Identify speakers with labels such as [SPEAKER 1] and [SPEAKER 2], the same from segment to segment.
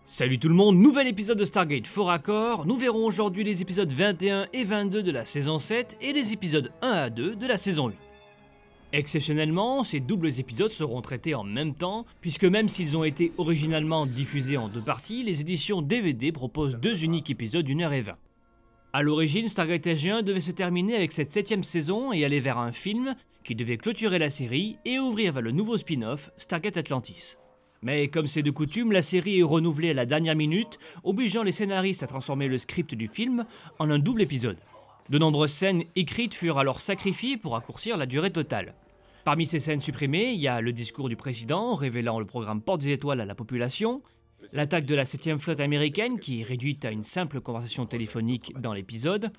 [SPEAKER 1] Salut tout le monde, nouvel épisode de Stargate Faux Raccord. Nous verrons aujourd'hui les épisodes 21 et 22 de la saison 7 et les épisodes 1 à 2 de la saison 8. Exceptionnellement, ces doubles épisodes seront traités en même temps, puisque même s'ils ont été originalement diffusés en deux parties, les éditions DVD proposent deux uniques épisodes d'1h20. A l'origine, Stargate SG1 devait se terminer avec cette 7ème saison et aller vers un film qui devait clôturer la série et ouvrir vers le nouveau spin-off Stargate Atlantis. Mais comme c'est de coutume, la série est renouvelée à la dernière minute, obligeant les scénaristes à transformer le script du film en un double épisode. De nombreuses scènes écrites furent alors sacrifiées pour raccourcir la durée totale. Parmi ces scènes supprimées, il y a le discours du président révélant le programme Porte des Étoiles à la population, l'attaque de la 7e flotte américaine qui est réduite à une simple conversation téléphonique dans l'épisode,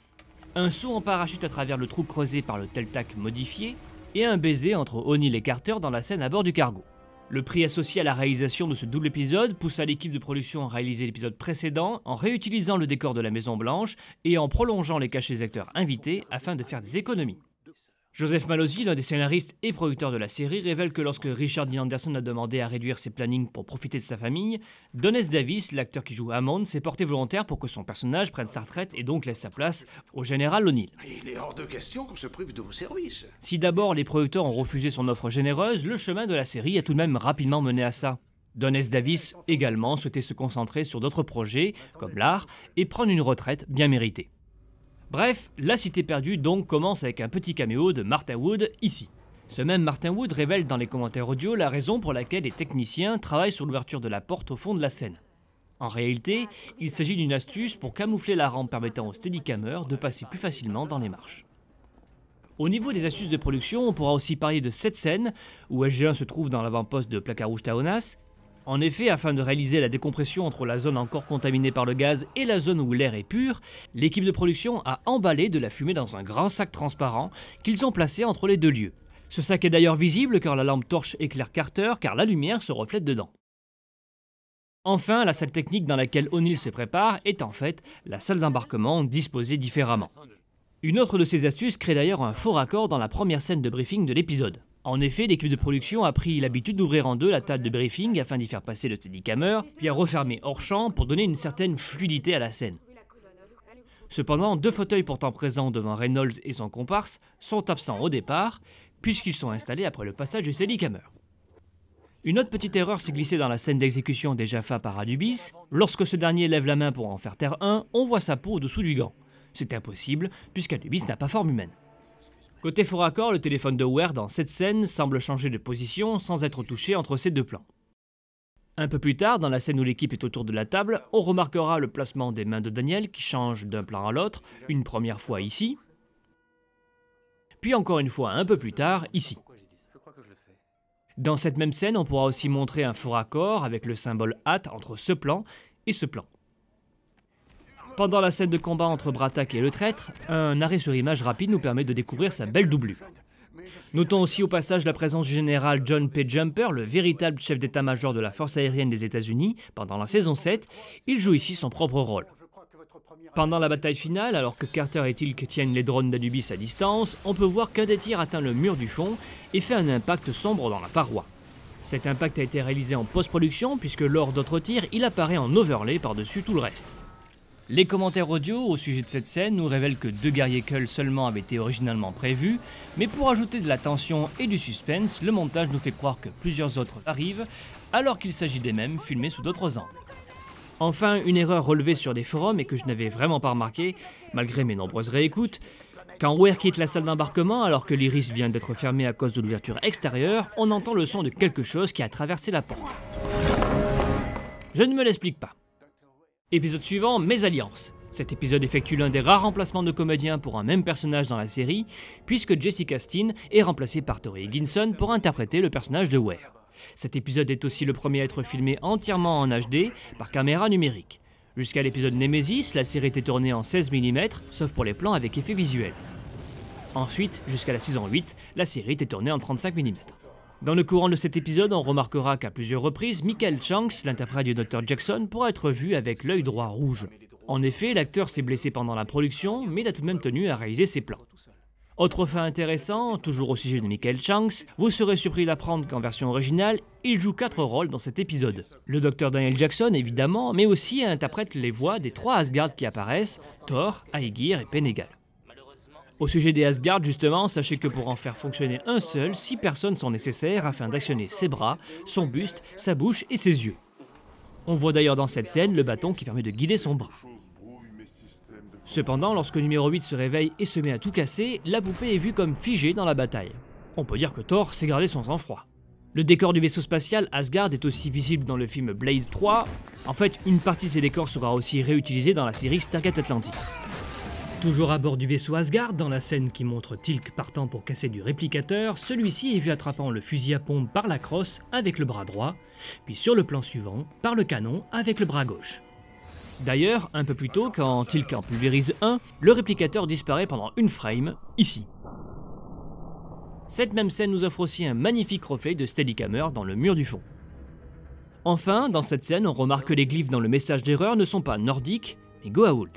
[SPEAKER 1] un saut en parachute à travers le trou creusé par le Teltac modifié, et un baiser entre O'Neill et Carter dans la scène à bord du cargo. Le prix associé à la réalisation de ce double épisode poussa l'équipe de production à réaliser l'épisode précédent en réutilisant le décor de la Maison Blanche et en prolongeant les cachets des acteurs invités afin de faire des économies. Joseph Mallozzi, l'un des scénaristes et producteurs de la série, révèle que lorsque Richard Dean Anderson a demandé à réduire ses plannings pour profiter de sa famille, Don S. Davis, l'acteur qui joue Hammond, s'est porté volontaire pour que son personnage prenne sa retraite et donc laisse sa place au général O'Neill.
[SPEAKER 2] Il est hors de question qu'on se prive de vos services.
[SPEAKER 1] Si d'abord les producteurs ont refusé son offre généreuse, le chemin de la série a tout de même rapidement mené à ça. Don S. Davis également souhaitait se concentrer sur d'autres projets, comme l'art, et prendre une retraite bien méritée. Bref, la cité perdue donc commence avec un petit caméo de Martin Wood ici. Ce même Martin Wood révèle dans les commentaires audio la raison pour laquelle les techniciens travaillent sur l'ouverture de la porte au fond de la scène. En réalité, il s'agit d'une astuce pour camoufler la rampe permettant au Steadicammer de passer plus facilement dans les marches. Au niveau des astuces de production, on pourra aussi parler de cette scène où SG1 se trouve dans l'avant-poste de Placarouge Taonas. En effet, afin de réaliser la décompression entre la zone encore contaminée par le gaz et la zone où l'air est pur, l'équipe de production a emballé de la fumée dans un grand sac transparent qu'ils ont placé entre les deux lieux. Ce sac est d'ailleurs visible car la lampe torche éclaire Carter car la lumière se reflète dedans. Enfin, la salle technique dans laquelle O'Neill se prépare est en fait la salle d'embarquement disposée différemment. Une autre de ces astuces crée d'ailleurs un faux raccord dans la première scène de briefing de l'épisode. En effet, l'équipe de production a pris l'habitude d'ouvrir en deux la table de briefing afin d'y faire passer le Steadicammer, puis à refermer hors champ pour donner une certaine fluidité à la scène. Cependant, deux fauteuils pourtant présents devant Reynolds et son comparse sont absents au départ, puisqu'ils sont installés après le passage du Steadicammer. Une autre petite erreur s'est glissée dans la scène d'exécution des Jaffa par Adubis. Lorsque ce dernier lève la main pour en faire taire un, on voit sa peau au-dessous du gant. C'est impossible, puisqu'Adubis n'a pas forme humaine. Côté faux raccord, le téléphone de Ware dans cette scène semble changer de position sans être touché entre ces deux plans. Un peu plus tard, dans la scène où l'équipe est autour de la table, on remarquera le placement des mains de Daniel qui change d'un plan à l'autre, une première fois ici, puis encore une fois un peu plus tard ici. Dans cette même scène, on pourra aussi montrer un faux raccord avec le symbole hâte entre ce plan et ce plan. Pendant la scène de combat entre Bratak et le traître, un arrêt sur image rapide nous permet de découvrir sa belle doublure. Notons aussi au passage la présence du général John P. Jumper, le véritable chef d'état-major de la force aérienne des États-Unis, pendant la saison 7. Il joue ici son propre rôle. Pendant la bataille finale, alors que Carter et Teal'c tiennent les drones d'Adubis à distance, on peut voir qu'un des tirs atteint le mur du fond et fait un impact sombre dans la paroi. Cet impact a été réalisé en post-production puisque lors d'autres tirs, il apparaît en overlay par-dessus tout le reste. Les commentaires audio au sujet de cette scène nous révèlent que 2 guerriers Kull seulement avaient été originalement prévus, mais pour ajouter de la tension et du suspense, le montage nous fait croire que plusieurs autres arrivent, alors qu'il s'agit des mêmes filmés sous d'autres angles. Enfin, une erreur relevée sur des forums et que je n'avais vraiment pas remarqué, malgré mes nombreuses réécoutes, quand Ware quitte la salle d'embarquement alors que l'iris vient d'être fermé à cause de l'ouverture extérieure, on entend le son de quelque chose qui a traversé la porte. Je ne me l'explique pas. Épisode suivant, Mésalliance. Cet épisode effectue l'un des rares remplacements de comédiens pour un même personnage dans la série, puisque Jessica Steen est remplacée par Tori Higginson pour interpréter le personnage de Ware. Cet épisode est aussi le premier à être filmé entièrement en HD par caméra numérique. Jusqu'à l'épisode Nemesis, la série était tournée en 16 mm, sauf pour les plans avec effets visuels. Ensuite, jusqu'à la saison 8, la série était tournée en 35 mm. Dans le courant de cet épisode, on remarquera qu'à plusieurs reprises, Michael Shanks, l'interprète du Dr Jackson, pourra être vu avec l'œil droit rouge. En effet, l'acteur s'est blessé pendant la production, mais il a tout de même tenu à réaliser ses plans. Autre fait intéressant, toujours au sujet de Michael Shanks, vous serez surpris d'apprendre qu'en version originale, il joue 4 rôles dans cet épisode. Le docteur Daniel Jackson évidemment, mais aussi interprète les voix des 3 Asgard qui apparaissent, Thor, Aegir et Penegal. Au sujet des Asgard justement, sachez que pour en faire fonctionner un seul, 6 personnes sont nécessaires afin d'actionner ses bras, son buste, sa bouche et ses yeux. On voit d'ailleurs dans cette scène le bâton qui permet de guider son bras. Cependant, lorsque numéro 8 se réveille et se met à tout casser, la poupée est vue comme figée dans la bataille. On peut dire que Thor sait garder son sang-froid. Le décor du vaisseau spatial Asgard est aussi visible dans le film Blade 3. En fait, une partie de ces décors sera aussi réutilisée dans la série Stargate Atlantis. Toujours à bord du vaisseau Asgard, dans la scène qui montre Teal'c partant pour casser du réplicateur, celui-ci est vu attrapant le fusil à pompe par la crosse avec le bras droit, puis sur le plan suivant, par le canon avec le bras gauche. D'ailleurs, un peu plus tôt, quand Teal'c en pulvérise un, le réplicateur disparaît pendant une frame, ici. Cette même scène nous offre aussi un magnifique reflet de Steadicammer dans le mur du fond. Enfin, dans cette scène, on remarque que les glyphes dans le message d'erreur ne sont pas nordiques, mais Goa'uld.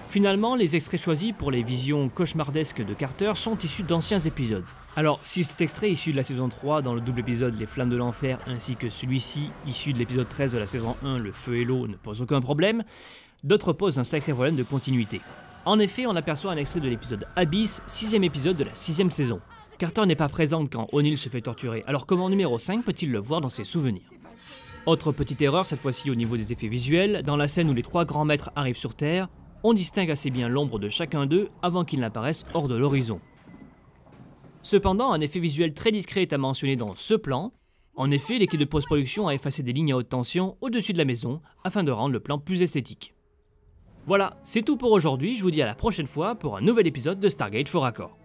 [SPEAKER 1] Finalement, les extraits choisis pour les visions cauchemardesques de Carter sont issus d'anciens épisodes. Alors, si cet extrait issu de la saison 3 dans le double épisode Les Flammes de l'Enfer, ainsi que celui-ci issu de l'épisode 13 de la saison 1 Le Feu et l'Eau ne posent aucun problème, d'autres posent un sacré problème de continuité. En effet, on aperçoit un extrait de l'épisode Abyss, 6ème épisode de la 6ème saison. Carter n'est pas présente quand O'Neill se fait torturer, alors comment numéro 5 peut-il le voir dans ses souvenirs? Autre petite erreur, cette fois-ci au niveau des effets visuels, dans la scène où les 3 grands maîtres arrivent sur Terre, on distingue assez bien l'ombre de chacun d'eux avant qu'ils n'apparaissent hors de l'horizon. Cependant, un effet visuel très discret est à mentionner dans ce plan. En effet, l'équipe de post-production a effacé des lignes à haute tension au-dessus de la maison afin de rendre le plan plus esthétique. Voilà, c'est tout pour aujourd'hui, je vous dis à la prochaine fois pour un nouvel épisode de Stargate Faux Raccord.